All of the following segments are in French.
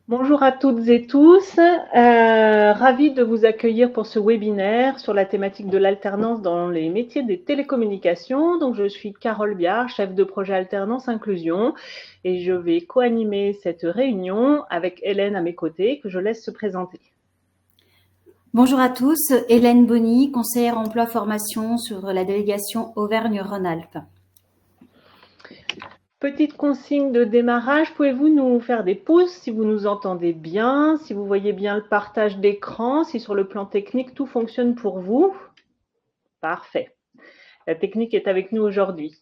Bonjour à toutes et tous, ravie de vous accueillir pour ce webinaire sur la thématique de l'alternance dans les métiers des télécommunications. Donc, je suis Carole Biard, chef de projet Alternance Inclusion, et je vais co-animer cette réunion avec Hélène à mes côtés, que je laisse se présenter. Bonjour à tous, Hélène Bonny, conseillère emploi formation sur la délégation Auvergne-Rhône-Alpes. Petite consigne de démarrage, pouvez-vous nous faire des pouces si vous nous entendez bien, si vous voyez bien le partage d'écran, si sur le plan technique tout fonctionne pour vous? Parfait. La technique est avec nous aujourd'hui.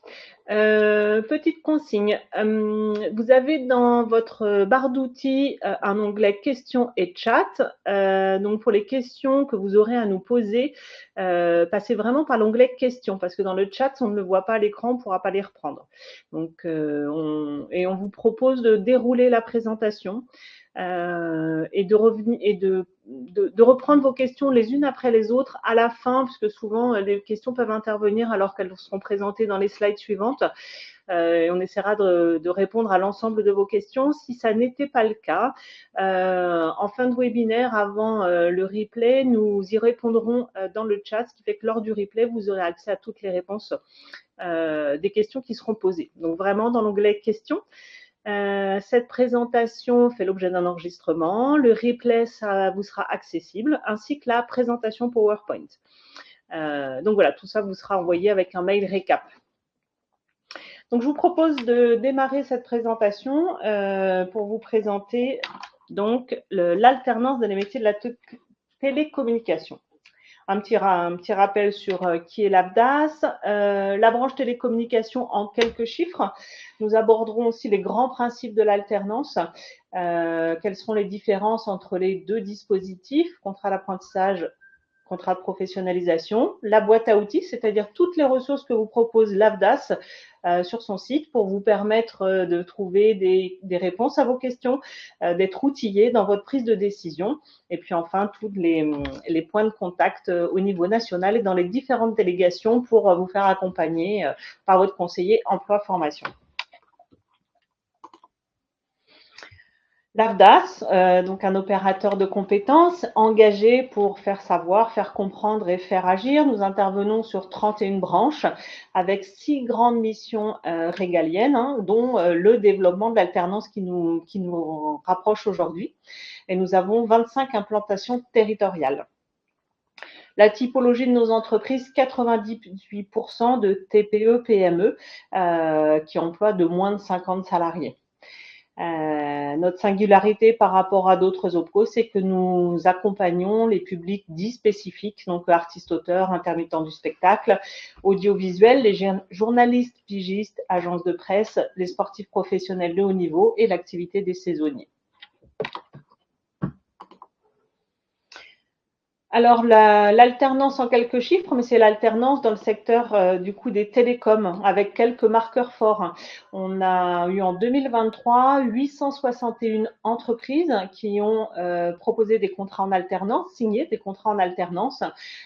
Petite consigne, vous avez dans votre barre d'outils un onglet questions et chat. Donc pour les questions que vous aurez à nous poser, passez vraiment par l'onglet questions parce que dans le chat, on ne le voit pas à l'écran, on ne pourra pas les reprendre. Donc, on vous propose de dérouler la présentation et de reprendre vos questions les unes après les autres à la fin, puisque souvent les questions peuvent intervenir alors qu'elles seront présentées dans les slides suivantes. Et on essaiera de répondre à l'ensemble de vos questions. Si ça n'était pas le cas, en fin de webinaire, avant le replay, nous y répondrons dans le chat, ce qui fait que lors du replay, vous aurez accès à toutes les réponses des questions qui seront posées. Donc vraiment dans l'onglet questions. Cette présentation fait l'objet d'un enregistrement. Le replay, ça vous sera accessible, ainsi que la présentation PowerPoint. Donc voilà, tout ça vous sera envoyé avec un mail récap. Donc je vous propose de démarrer cette présentation pour vous présenter donc l'alternance dans les métiers de la télécommunication. Un petit rappel sur qui est l'ABDAS, la branche télécommunication en quelques chiffres. Nous aborderons aussi les grands principes de l'alternance, quelles sont les différences entre les deux dispositifs, contrat d'apprentissage, contrat de professionnalisation, la boîte à outils, c'est-à-dire toutes les ressources que vous propose l'ABDAS sur son site pour vous permettre de trouver des réponses à vos questions, d'être outillé dans votre prise de décision. Et puis enfin, tous les points de contact au niveau national et dans les différentes délégations pour vous faire accompagner par votre conseiller emploi-formation. L'AFDAS, donc un opérateur de compétences engagé pour faire savoir, faire comprendre et faire agir. Nous intervenons sur 31 branches avec 6 grandes missions régaliennes, dont le développement de l'alternance qui nous rapproche aujourd'hui. Et nous avons 25 implantations territoriales. La typologie de nos entreprises, 98% de TPE-PME qui emploient de moins de 50 salariés. Notre singularité par rapport à d'autres OPCO, c'est que nous accompagnons les publics dits spécifiques, donc artistes-auteurs, intermittents du spectacle, audiovisuels, les journalistes, pigistes, agences de presse, les sportifs professionnels de haut niveau et l'activité des saisonniers. Alors, l'alternance en quelques chiffres, mais c'est l'alternance dans le secteur du coup des télécoms avec quelques marqueurs forts. On a eu en 2023 861 entreprises qui ont proposé des contrats en alternance, signé des contrats en alternance,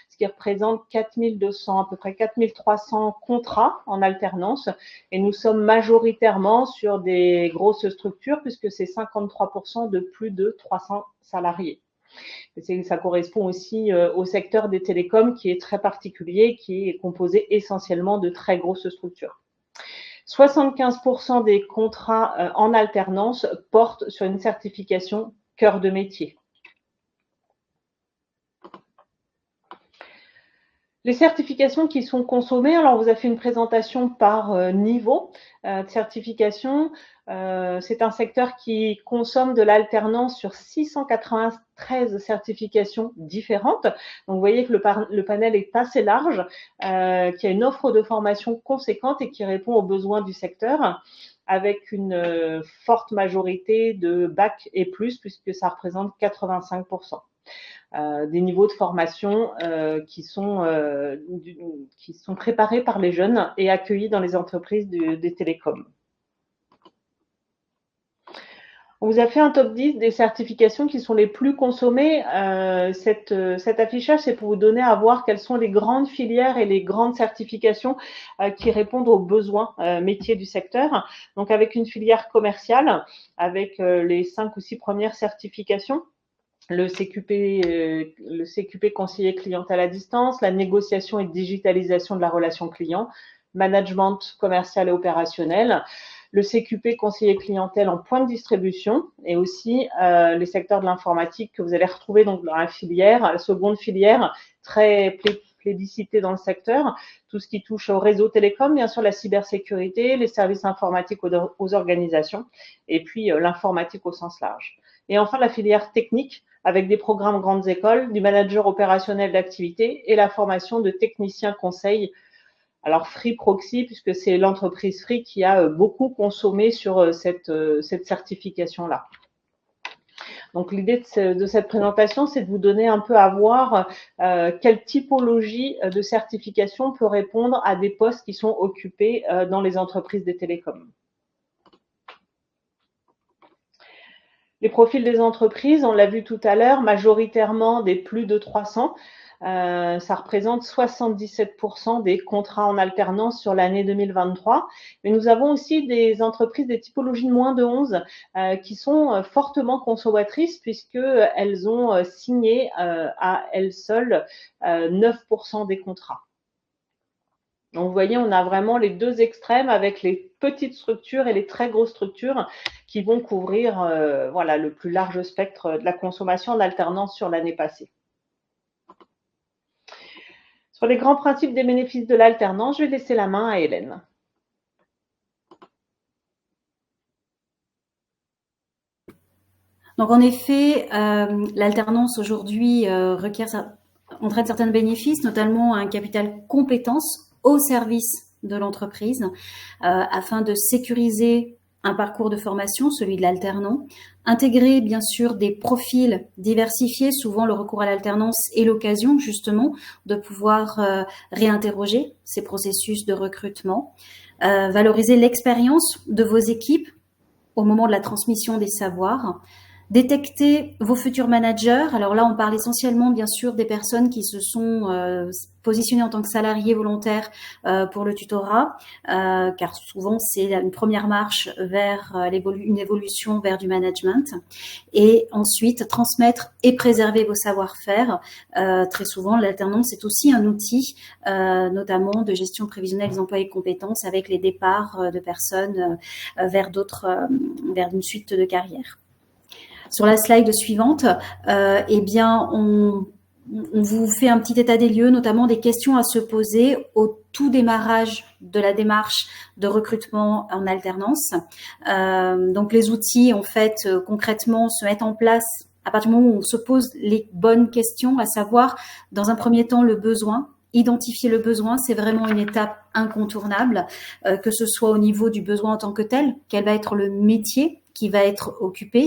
ce qui représente 4200, à peu près 4300 contrats en alternance. Et nous sommes majoritairement sur des grosses structures puisque c'est 53% de plus de 300 salariés. Ça correspond aussi au secteur des télécoms qui est très particulier, qui est composé essentiellement de très grosses structures. 75% des contrats en alternance portent sur une certification cœur de métier. Les certifications qui sont consommées, alors on vous a fait une présentation par niveau de certification. C'est un secteur qui consomme de l'alternance sur 693 certifications différentes. Donc vous voyez que le panel est assez large, qui a une offre de formation conséquente et qui répond aux besoins du secteur avec une forte majorité de bac et plus puisque ça représente 85%. Des niveaux de formation qui sont préparés par les jeunes et accueillis dans les entreprises des télécoms. On vous a fait un top 10 des certifications qui sont les plus consommées. Cet affichage, c'est pour vous donner à voir quelles sont les grandes filières et les grandes certifications qui répondent aux besoins métiers du secteur. Donc, avec une filière commerciale, avec les 5 ou 6 premières certifications, le CQP conseiller clientèle à distance, la négociation et digitalisation de la relation client, management commercial et opérationnel, le CQP conseiller clientèle en point de distribution et aussi les secteurs de l'informatique que vous allez retrouver donc dans la filière, la seconde filière très plébiscitée dans le secteur, tout ce qui touche au réseau télécom, bien sûr la cybersécurité, les services informatiques aux organisations et puis l'informatique au sens large. Et enfin la filière technique avec des programmes grandes écoles, du manager opérationnel d'activité et la formation de techniciens conseils. Alors Free Proxy, puisque c'est l'entreprise Free qui a beaucoup consommé sur cette certification-là. Donc l'idée de cette présentation, c'est de vous donner un peu à voir quelle typologie de certification peut répondre à des postes qui sont occupés dans les entreprises des télécoms. Les profils des entreprises, on l'a vu tout à l'heure, majoritairement des plus de 300. Ça représente 77% des contrats en alternance sur l'année 2023. Mais nous avons aussi des entreprises, des typologies de moins de 11 qui sont fortement consommatrices puisqu'elles ont signé à elles seules 9% des contrats. Donc, vous voyez, on a vraiment les deux extrêmes avec les petites structures et les très grosses structures qui vont couvrir voilà, le plus large spectre de la consommation en alternance sur l'année passée. Sur les grands principes des bénéfices de l'alternance, je vais laisser la main à Hélène. Donc en effet, l'alternance aujourd'hui entraîne certains bénéfices, notamment un capital compétences au service de l'entreprise, afin de sécuriser un parcours de formation, celui de l'alternant, intégrer bien sûr des profils diversifiés. Souvent le recours à l'alternance est l'occasion justement de pouvoir réinterroger ces processus de recrutement, valoriser l'expérience de vos équipes au moment de la transmission des savoirs, détecter vos futurs managers. Alors là, on parle essentiellement, bien sûr, des personnes qui se sont positionnées en tant que salariés volontaires pour le tutorat, car souvent, c'est une première marche vers une évolution vers du management. Et ensuite, transmettre et préserver vos savoir-faire. Très souvent, l'alternance est aussi un outil, notamment de gestion prévisionnelle des emplois et compétences avec les départs de personnes vers une suite de carrière. Sur la slide suivante, eh bien, on vous fait un petit état des lieux, notamment des questions à se poser au tout démarrage de la démarche de recrutement en alternance. Donc, les outils, en fait, concrètement, se mettent en place à partir du moment où on se pose les bonnes questions, à savoir, dans un premier temps, le besoin. Identifier le besoin, c'est vraiment une étape incontournable, que ce soit au niveau du besoin en tant que tel, quel va être le métier qui va être occupé.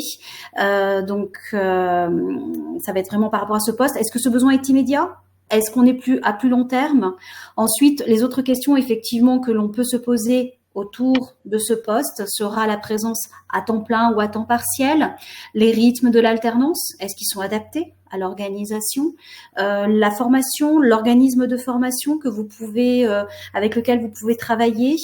Donc, ça va être vraiment par rapport à ce poste. Est-ce que ce besoin est immédiat ? Est-ce qu'on est à plus long terme ? Ensuite, les autres questions, effectivement, que l'on peut se poser autour de ce poste sera la présence à temps plein ou à temps partiel, les rythmes de l'alternance, est-ce qu'ils sont adaptés à l'organisation, la formation, l'organisme de formation que vous pouvez, avec lequel vous pouvez travailler,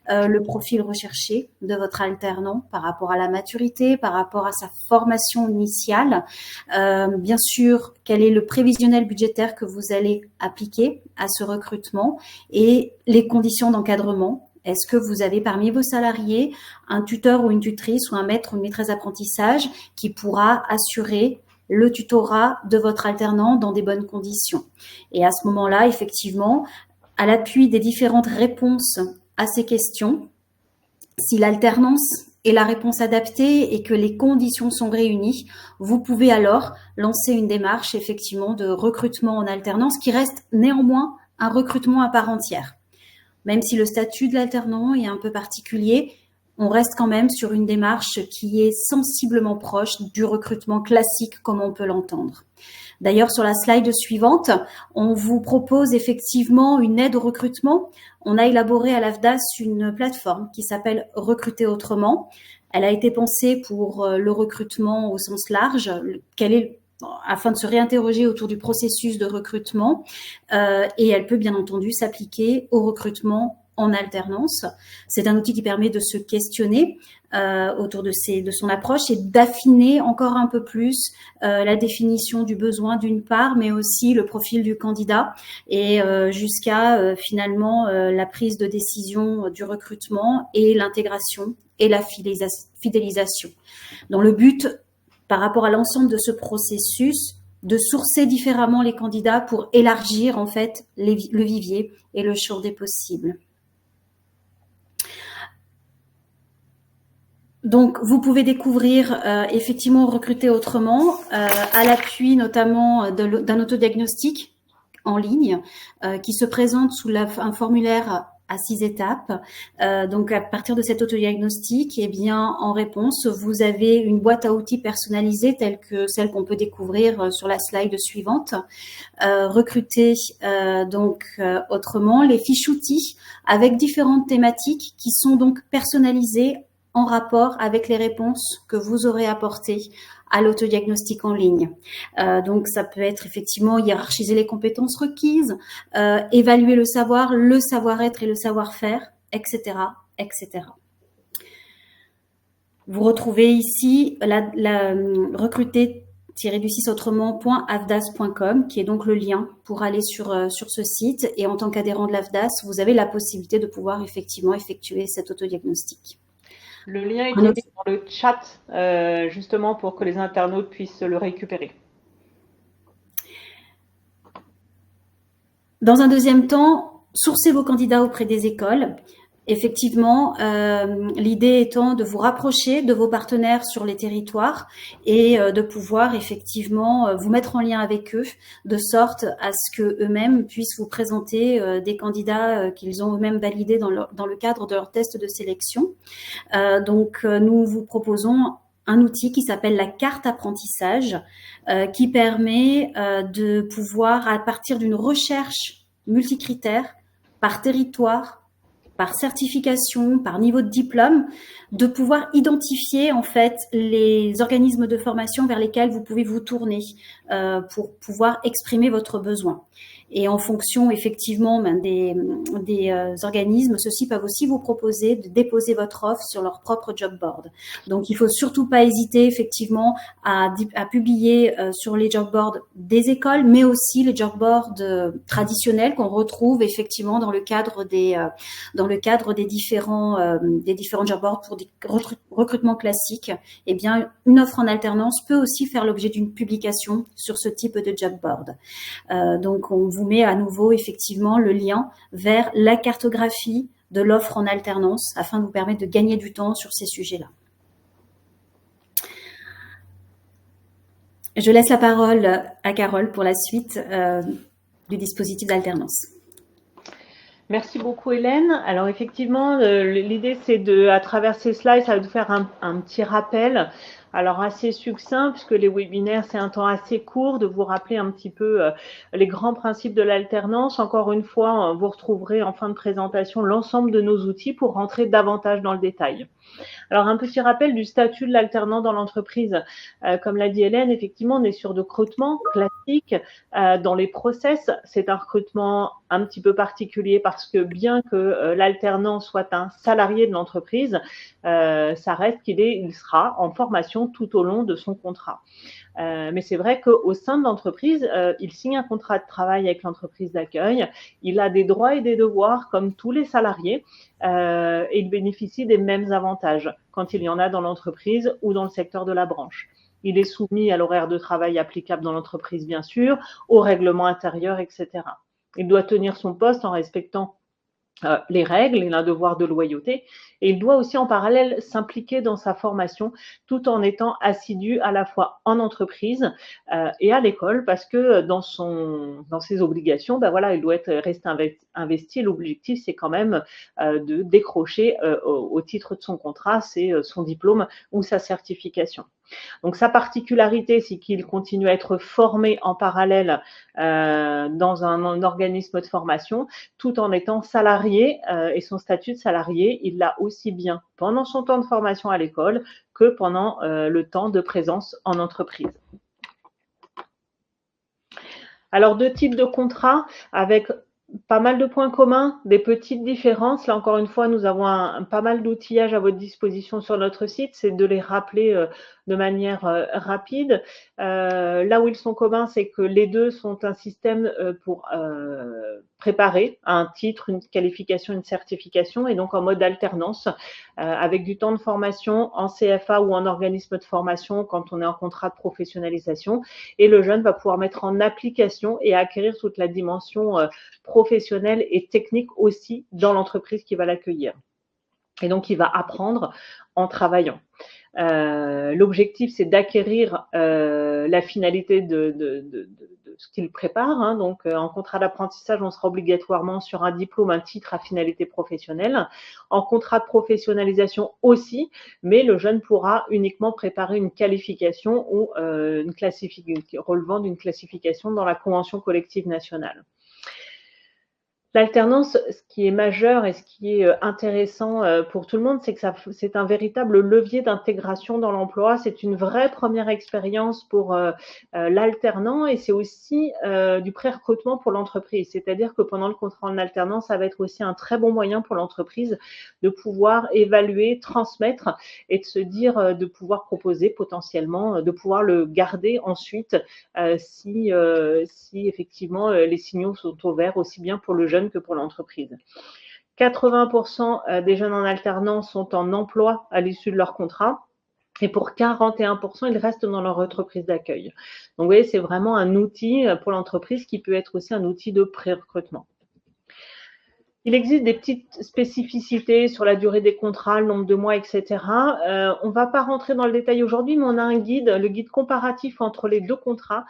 le profil recherché de votre alternant par rapport à la maturité, par rapport à sa formation initiale, bien sûr, quel est le prévisionnel budgétaire que vous allez appliquer à ce recrutement et les conditions d'encadrement. Est-ce que vous avez parmi vos salariés un tuteur ou une tutrice ou un maître ou une maîtresse d'apprentissage qui pourra assurer le tutorat de votre alternant dans des bonnes conditions? Et à ce moment-là, effectivement, à l'appui des différentes réponses à ces questions, si l'alternance est la réponse adaptée et que les conditions sont réunies, vous pouvez alors lancer une démarche effectivement de recrutement en alternance qui reste néanmoins un recrutement à part entière. Même si le statut de l'alternant est un peu particulier, on reste quand même sur une démarche qui est sensiblement proche du recrutement classique comme on peut l'entendre. D'ailleurs, sur la slide suivante, on vous propose effectivement une aide au recrutement. On a élaboré à l'AFDAS une plateforme qui s'appelle Recruter autrement. Elle a été pensée pour le recrutement au sens large, afin de se réinterroger autour du processus de recrutement, et elle peut bien entendu s'appliquer au recrutement en alternance. C'est un outil qui permet de se questionner autour de son approche et d'affiner encore un peu plus la définition du besoin d'une part, mais aussi le profil du candidat et jusqu'à finalement la prise de décision du recrutement et l'intégration et la fidélisation. Dans le but, par rapport à l'ensemble de ce processus, de sourcer différemment les candidats pour élargir en fait le vivier et le champ des possibles. Donc, vous pouvez découvrir effectivement Recruter autrement à l'appui notamment d'un autodiagnostic en ligne qui se présente sous un formulaire à 6 étapes. Donc, à partir de cet autodiagnostic, eh bien, en réponse, vous avez une boîte à outils personnalisée telle que celle qu'on peut découvrir sur la slide suivante. Recruter autrement, les fiches outils avec différentes thématiques qui sont donc personnalisées en rapport avec les réponses que vous aurez apportées à l'autodiagnostic en ligne. Donc, ça peut être effectivement hiérarchiser les compétences requises, évaluer le savoir, le savoir-être et le savoir-faire, etc., etc. Vous retrouvez ici la recruter-du-6 autrement.afdas.com qui est donc le lien pour aller sur ce site. Et en tant qu'adhérent de l'AFDAS, vous avez la possibilité de pouvoir effectivement effectuer cet autodiagnostic. Le lien est mis dans le chat, justement pour que les internautes puissent le récupérer. Dans un deuxième temps, sourcez vos candidats auprès des écoles. Effectivement, l'idée étant de vous rapprocher de vos partenaires sur les territoires et de pouvoir effectivement vous mettre en lien avec eux, de sorte à ce que eux-mêmes puissent vous présenter des candidats qu'ils ont eux-mêmes validés dans le cadre de leur test de sélection. Donc, nous vous proposons un outil qui s'appelle la carte apprentissage, qui permet de pouvoir, à partir d'une recherche multicritère, par territoire, par certification, par niveau de diplôme, de pouvoir identifier en fait les organismes de formation vers lesquels vous pouvez vous tourner pour pouvoir exprimer votre besoin. Et en fonction effectivement des organismes, ceux-ci peuvent aussi vous proposer de déposer votre offre sur leur propre job board. Donc, il faut surtout pas hésiter effectivement à publier sur les job boards des écoles, mais aussi les job boards traditionnels qu'on retrouve effectivement dans le cadre des différents job boards pour des recrutements classiques. Eh bien, une offre en alternance peut aussi faire l'objet d'une publication sur ce type de job board. Donc, on vous met à nouveau effectivement le lien vers la cartographie de l'offre en alternance afin de vous permettre de gagner du temps sur ces sujets-là. Je laisse la parole à Carole pour la suite du dispositif d'alternance. Merci beaucoup Hélène. Alors effectivement, l'idée c'est à travers ces slides, ça va vous faire un petit rappel. Alors assez succinct, puisque les webinaires, c'est un temps assez court, de vous rappeler un petit peu les grands principes de l'alternance. Encore une fois, vous retrouverez en fin de présentation l'ensemble de nos outils pour rentrer davantage dans le détail. Alors, un petit rappel du statut de l'alternant dans l'entreprise. Comme l'a dit Hélène, effectivement, on est sur de recrutement classique. Dans les process, c'est un recrutement un petit peu particulier parce que bien que l'alternant soit un salarié de l'entreprise, ça reste il sera en formation tout au long de son contrat. Mais c'est vrai qu'au sein de l'entreprise, il signe un contrat de travail avec l'entreprise d'accueil. Il a des droits et des devoirs comme tous les salariés et il bénéficie des mêmes avantages quand il y en a dans l'entreprise ou dans le secteur de la branche. Il est soumis à l'horaire de travail applicable dans l'entreprise, bien sûr, au règlement intérieur, etc. Il doit tenir son poste en respectant les règles, il a un devoir de loyauté et il doit aussi en parallèle s'impliquer dans sa formation tout en étant assidu à la fois en entreprise et à l'école parce que dans ses obligations, ben voilà, il doit rester investi. L'objectif, c'est quand même de décrocher au titre de son contrat, c'est son diplôme ou sa certification. Donc sa particularité, c'est qu'il continue à être formé en parallèle dans un organisme de formation, tout en étant salarié et son statut de salarié, il l'a aussi bien pendant son temps de formation à l'école que pendant le temps de présence en entreprise. Alors, 2 types de contrats avec pas mal de points communs, des petites différences. Là, encore une fois, nous avons pas mal d'outillages à votre disposition sur notre site. C'est de les rappeler de manière rapide. Là où ils sont communs, c'est que les deux sont un système pour préparer un titre, une qualification, une certification, et donc en mode alternance, avec du temps de formation en CFA ou en organisme de formation quand on est en contrat de professionnalisation. Et le jeune va pouvoir mettre en application et acquérir toute la dimension professionnelle et technique aussi dans l'entreprise qui va l'accueillir. Et donc, il va apprendre en travaillant. L'objectif, c'est d'acquérir la finalité de ce qu'il prépare. Hein. Donc, en contrat d'apprentissage, on sera obligatoirement sur un diplôme, un titre à finalité professionnelle. En contrat de professionnalisation aussi, mais le jeune pourra uniquement préparer une qualification ou relevant d'une classification dans la convention collective nationale. L'alternance, ce qui est majeur et ce qui est intéressant pour tout le monde, c'est que c'est un véritable levier d'intégration dans l'emploi. C'est une vraie première expérience pour l'alternant et c'est aussi du pré-recrutement pour l'entreprise. C'est-à-dire que pendant le contrat en alternance, ça va être aussi un très bon moyen pour l'entreprise de pouvoir évaluer, transmettre et de se dire, de pouvoir proposer potentiellement, de pouvoir le garder ensuite si effectivement les signaux sont au vert aussi bien pour le jeune que pour l'entreprise. 80% des jeunes en alternance sont en emploi à l'issue de leur contrat. Et pour 41%, ils restent dans leur entreprise d'accueil. Donc, vous voyez, c'est vraiment un outil pour l'entreprise qui peut être aussi un outil de pré-recrutement. Il existe des petites spécificités sur la durée des contrats, le nombre de mois, etc. On ne va pas rentrer dans le détail aujourd'hui, mais on a un guide, le guide comparatif entre les deux contrats,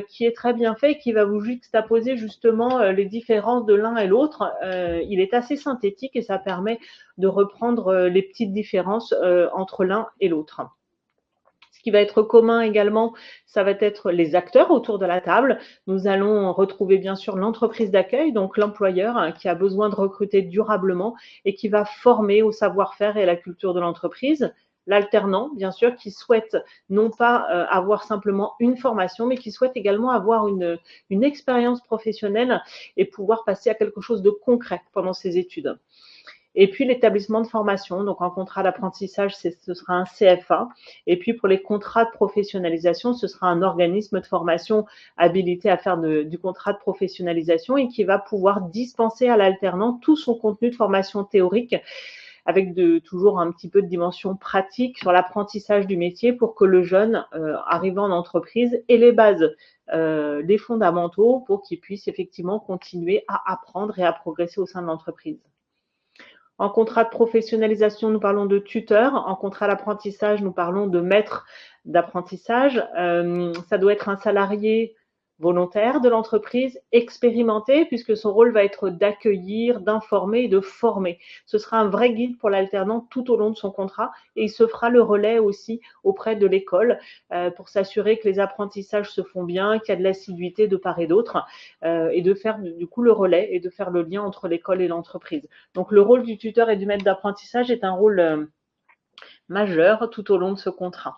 qui est très bien fait et qui va vous juxtaposer justement les différences de l'un et l'autre. Il est assez synthétique et ça permet de reprendre les petites différences entre l'un et l'autre. Ce qui va être commun également, ça va être les acteurs autour de la table. Nous allons retrouver bien sûr l'entreprise d'accueil, donc l'employeur qui a besoin de recruter durablement et qui va former au savoir-faire et à la culture de l'entreprise. L'alternant, bien sûr, qui souhaite non pas avoir simplement une formation, mais qui souhaite également avoir une expérience professionnelle et pouvoir passer à quelque chose de concret pendant ses études. Et puis l'établissement de formation, donc en contrat d'apprentissage, ce sera un CFA. Et puis pour les contrats de professionnalisation, ce sera un organisme de formation habilité à faire du contrat de professionnalisation et qui va pouvoir dispenser à l'alternant tout son contenu de formation théorique avec toujours un petit peu de dimension pratique sur l'apprentissage du métier pour que le jeune, arrivant en entreprise, ait les bases, les fondamentaux pour qu'il puisse effectivement continuer à apprendre et à progresser au sein de l'entreprise. En contrat de professionnalisation, nous parlons de tuteur. En contrat d'apprentissage, nous parlons de maître d'apprentissage. Ça doit être un salarié volontaire de l'entreprise, expérimenté, puisque son rôle va être d'accueillir, d'informer et de former. Ce sera un vrai guide pour l'alternant tout au long de son contrat et il se fera le relais aussi auprès de l'école pour s'assurer que les apprentissages se font bien, qu'il y a de l'assiduité de part et d'autre et de faire du coup le relais et de faire le lien entre l'école et l'entreprise. Donc le rôle du tuteur et du maître d'apprentissage est un rôle majeur tout au long de ce contrat.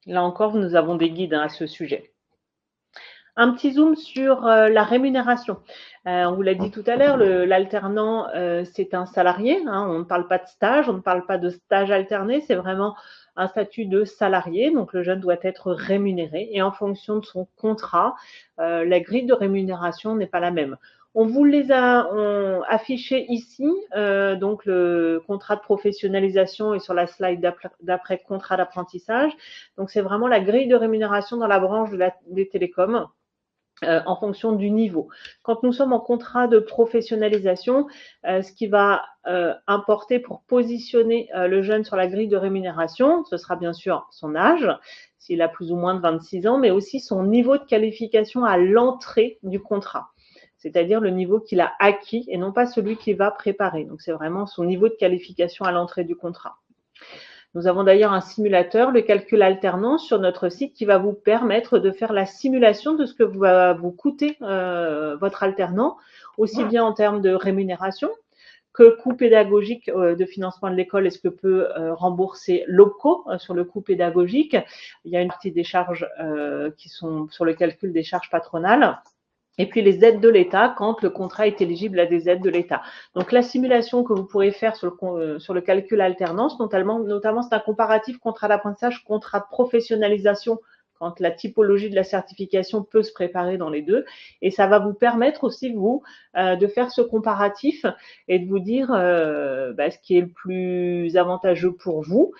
Là encore, nous avons des guides à ce sujet. Un petit zoom sur la rémunération. On vous l'a dit tout à l'heure, l'alternant, c'est un salarié. Hein, on ne parle pas de stage, on ne parle pas de stage alterné, c'est vraiment un statut de salarié. Donc, le jeune doit être rémunéré et en fonction de son contrat, la grille de rémunération n'est pas la même. On vous les a affichés ici, donc le contrat de professionnalisation est sur la slide d'après contrat d'apprentissage. Donc, c'est vraiment la grille de rémunération dans la branche des télécoms. en fonction du niveau. Quand nous sommes en contrat de professionnalisation, ce qui va importer pour positionner le jeune sur la grille de rémunération, ce sera bien sûr son âge, s'il a plus ou moins de 26 ans, mais aussi son niveau de qualification à l'entrée du contrat, c'est-à-dire le niveau qu'il a acquis et non pas celui qu'il va préparer. Donc, c'est vraiment son niveau de qualification à l'entrée du contrat. Nous avons d'ailleurs un simulateur, le calcul alternance, sur notre site qui va vous permettre de faire la simulation de ce que va vous coûter votre alternant, aussi bien en termes de rémunération que coût pédagogique de financement de l'école. Est-ce que peut rembourser l'OPCO sur le coût pédagogique? Il y a une partie des charges qui sont sur le calcul des charges patronales. Et puis les aides de l'État quand le contrat est éligible à des aides de l'État. Donc la simulation que vous pourrez faire sur le calcul alternance, notamment c'est un comparatif contrat d'apprentissage, contrat de professionnalisation, quand la typologie de la certification peut se préparer dans les deux. Et ça va vous permettre aussi, vous, de faire ce comparatif et de vous dire ce qui est le plus avantageux pour vous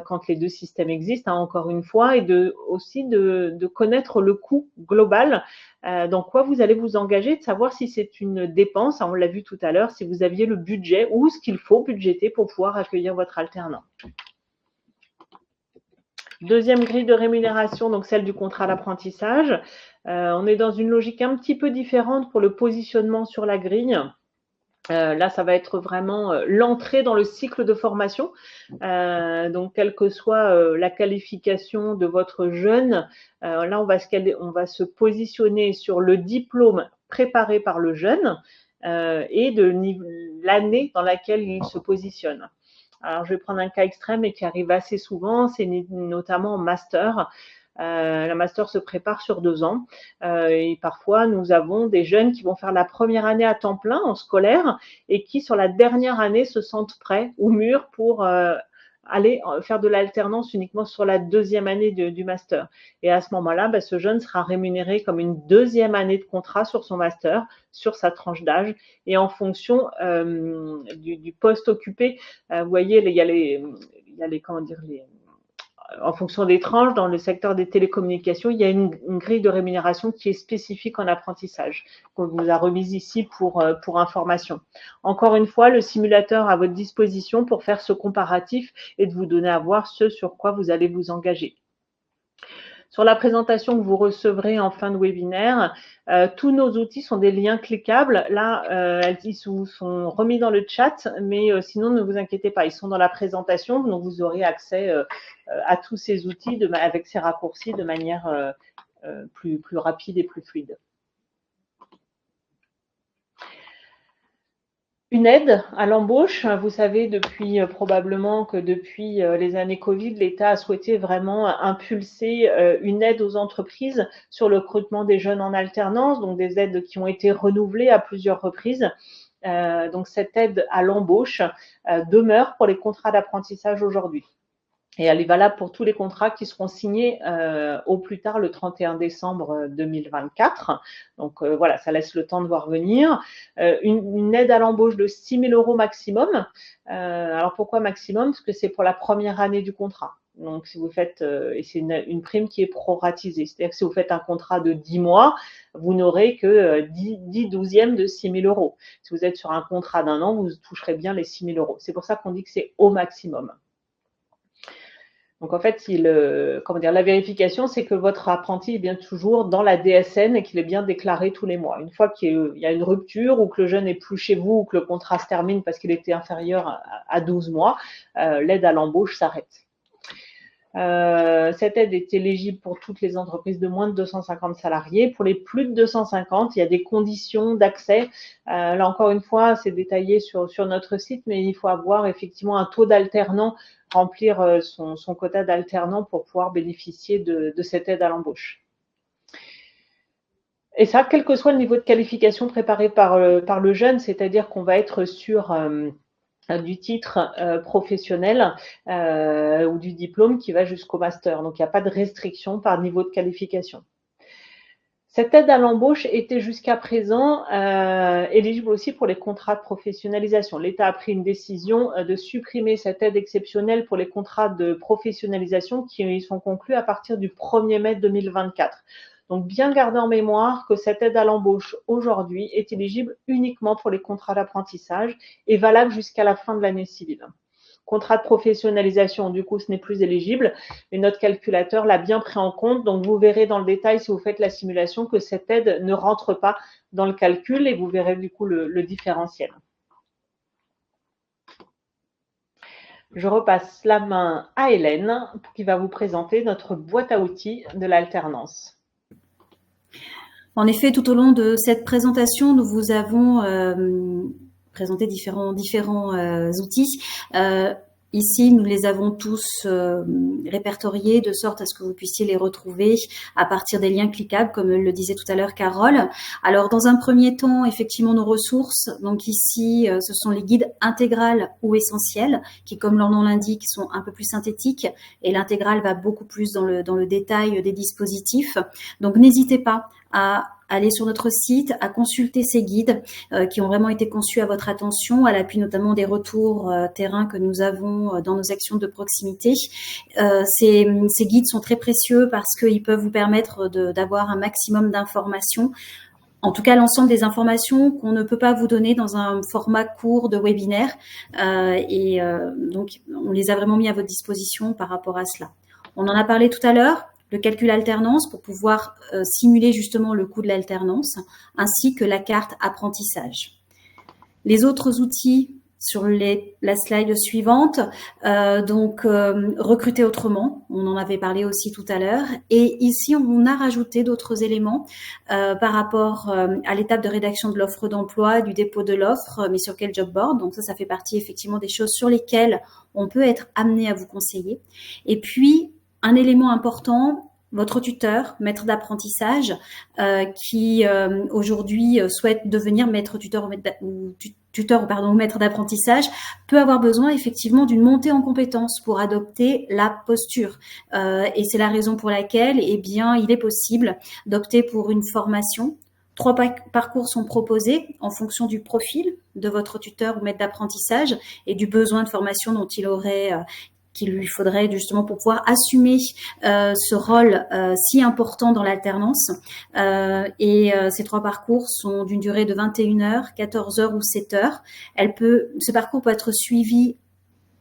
quand les deux systèmes existent, encore une fois, et aussi de connaître le coût global, dans quoi vous allez vous engager, de savoir si c'est une dépense, on l'a vu tout à l'heure, si vous aviez le budget ou ce qu'il faut budgéter pour pouvoir accueillir votre alternant. Deuxième grille de rémunération, donc celle du contrat d'apprentissage. On est dans une logique un petit peu différente pour le positionnement sur la grille. Là, ça va être vraiment l'entrée dans le cycle de formation. Donc, quelle que soit la qualification de votre jeune, là, on va se positionner sur le diplôme préparé par le jeune et de l'année dans laquelle il se positionne. Alors, je vais prendre un cas extrême et qui arrive assez souvent, c'est notamment en master. La master se prépare sur 2 ans et parfois nous avons des jeunes qui vont faire la première année à temps plein en scolaire et qui sur la dernière année se sentent prêts ou mûrs pour aller faire de l'alternance uniquement sur la deuxième année du master. Et à ce moment-là, ce jeune sera rémunéré comme une deuxième année de contrat sur son master, sur sa tranche d'âge et en fonction du poste occupé. Vous voyez, il y a les comment dire, en fonction des tranches, dans le secteur des télécommunications, il y a une grille de rémunération qui est spécifique en apprentissage, qu'on vous a remise ici pour information. Encore une fois, le simulateur à votre disposition pour faire ce comparatif et de vous donner à voir ce sur quoi vous allez vous engager. Sur la présentation que vous recevrez en fin de webinaire, tous nos outils sont des liens cliquables. Là, ils vous sont remis dans le chat, mais sinon, ne vous inquiétez pas, ils sont dans la présentation, donc vous aurez accès à tous ces outils avec ces raccourcis de manière plus rapide et plus fluide. Une aide à l'embauche. Vous savez probablement que depuis les années Covid, l'État a souhaité vraiment impulser une aide aux entreprises sur le recrutement des jeunes en alternance, donc des aides qui ont été renouvelées à plusieurs reprises. Donc cette aide à l'embauche demeure pour les contrats d'apprentissage aujourd'hui. Et elle est valable pour tous les contrats qui seront signés au plus tard le 31 décembre 2024. Donc voilà, ça laisse le temps de voir venir. Une aide à l'embauche de 6 000 € maximum. Alors pourquoi maximum? Parce que c'est pour la première année du contrat. Donc si vous faites, et c'est une prime qui est proratisée, c'est-à-dire que si vous faites un contrat de 10 mois, vous n'aurez que 10 douzièmes de 6 000 €. Si vous êtes sur un contrat d'1 an, vous toucherez bien les 6 000 €. C'est pour ça qu'on dit que c'est au maximum. Donc en fait, la vérification, c'est que votre apprenti est bien toujours dans la DSN et qu'il est bien déclaré tous les mois. Une fois qu'il y a une rupture ou que le jeune n'est plus chez vous ou que le contrat se termine parce qu'il était inférieur à 12 mois, l'aide à l'embauche s'arrête. Cette aide est éligible pour toutes les entreprises de moins de 250 salariés. Pour les plus de 250, il y a des conditions d'accès. Là, encore une fois, c'est détaillé sur notre site, mais il faut avoir effectivement un taux d'alternant, remplir son quota d'alternant pour pouvoir bénéficier de cette aide à l'embauche. Et ça, quel que soit le niveau de qualification préparé par le jeune, c'est-à-dire qu'on va être sur du titre professionnel ou du diplôme qui va jusqu'au master. Donc, il n'y a pas de restriction par niveau de qualification. Cette aide à l'embauche était jusqu'à présent éligible aussi pour les contrats de professionnalisation. L'État a pris une décision de supprimer cette aide exceptionnelle pour les contrats de professionnalisation qui sont conclus à partir du 1er mai 2024. Donc, bien garder en mémoire que cette aide à l'embauche aujourd'hui est éligible uniquement pour les contrats d'apprentissage et valable jusqu'à la fin de l'année civile. Contrat de professionnalisation, du coup, ce n'est plus éligible, mais notre calculateur l'a bien pris en compte. Donc, vous verrez dans le détail, si vous faites la simulation, que cette aide ne rentre pas dans le calcul et vous verrez du coup le différentiel. Je repasse la main à Hélène qui va vous présenter notre boîte à outils de l'alternance. En effet, tout au long de cette présentation, nous vous avons présenté différents outils. Ici, nous les avons tous répertoriés de sorte à ce que vous puissiez les retrouver à partir des liens cliquables, comme le disait tout à l'heure Carole. Alors, dans un premier temps, effectivement, nos ressources. Donc ici, ce sont les guides intégrales ou essentiels, qui, comme leur nom l'indique, sont un peu plus synthétiques. Et l'intégrale va beaucoup plus dans le détail des dispositifs. Donc, n'hésitez pas à aller sur notre site, à consulter ces guides qui ont vraiment été conçus à votre attention, à l'appui notamment des retours terrain que nous avons dans nos actions de proximité. Ces guides sont très précieux parce qu'ils peuvent vous permettre d'avoir un maximum d'informations. En tout cas, l'ensemble des informations qu'on ne peut pas vous donner dans un format court de webinaire. Donc, on les a vraiment mis à votre disposition par rapport à cela. On en a parlé tout à l'heure. Le calcul alternance pour pouvoir simuler justement le coût de l'alternance, ainsi que la carte apprentissage. Les autres outils sur la slide suivante, recruter autrement, on en avait parlé aussi tout à l'heure, et ici on a rajouté d'autres éléments par rapport à l'étape de rédaction de l'offre d'emploi, du dépôt de l'offre, mais sur quel job board. Donc ça fait partie effectivement des choses sur lesquelles on peut être amené à vous conseiller. Et puis, un élément important, votre tuteur, maître d'apprentissage, qui aujourd'hui souhaite devenir maître tuteur ou maître d'apprentissage, peut avoir besoin effectivement d'une montée en compétences pour adopter la posture. Et c'est la raison pour laquelle, il est possible d'opter pour une formation. 3 parcours sont proposés en fonction du profil de votre tuteur ou maître d'apprentissage et du besoin de formation dont qu'il lui faudrait justement pour pouvoir assumer ce rôle si important dans l'alternance. Ces 3 parcours sont d'une durée de 21 heures, 14 heures ou 7 heures. Ce parcours peut être suivi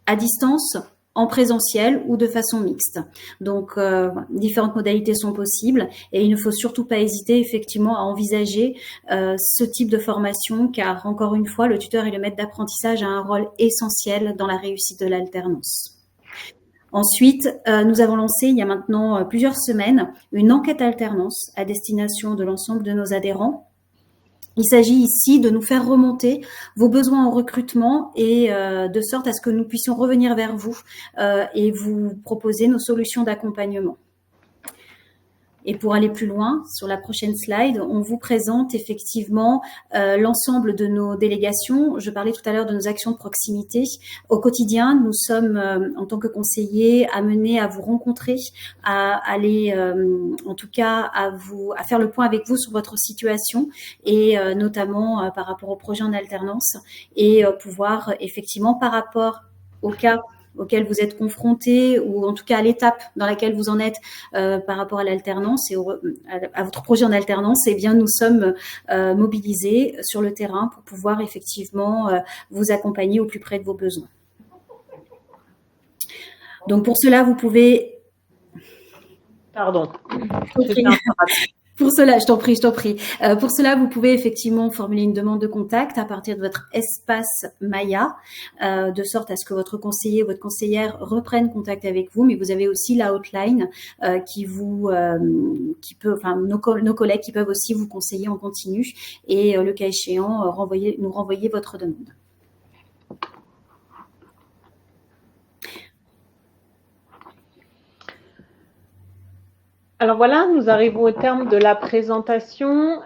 à distance, en présentiel ou de façon mixte. Donc, différentes modalités sont possibles et il ne faut surtout pas hésiter effectivement à envisager ce type de formation car, encore une fois, le tuteur et le maître d'apprentissage a un rôle essentiel dans la réussite de l'alternance. Ensuite, nous avons lancé il y a maintenant plusieurs semaines une enquête alternance à destination de l'ensemble de nos adhérents. Il s'agit ici de nous faire remonter vos besoins en recrutement et de sorte à ce que nous puissions revenir vers vous et vous proposer nos solutions d'accompagnement. Et pour aller plus loin, sur la prochaine slide, on vous présente effectivement l'ensemble de nos délégations. Je parlais tout à l'heure de nos actions de proximité. Au quotidien, nous sommes, en tant que conseillers, amenés à vous rencontrer, à aller, en tout cas, à faire le point avec vous sur votre situation et notamment par rapport au projet en alternance et pouvoir effectivement, par rapport au cas auquel vous êtes confrontés ou en tout cas à l'étape dans laquelle vous en êtes par rapport à l'alternance et à votre projet en alternance, nous sommes mobilisés sur le terrain pour pouvoir effectivement vous accompagner au plus près de vos besoins. Donc pour cela, vous pouvez... Pardon. Pour cela, je t'en prie. Pour cela, vous pouvez effectivement formuler une demande de contact à partir de votre espace Maya, de sorte à ce que votre conseiller ou votre conseillère reprenne contact avec vous. Mais vous avez aussi la hotline nos collègues qui peuvent aussi vous conseiller en continu et le cas échéant, nous renvoyer votre demande. Alors voilà, nous arrivons au terme de la présentation.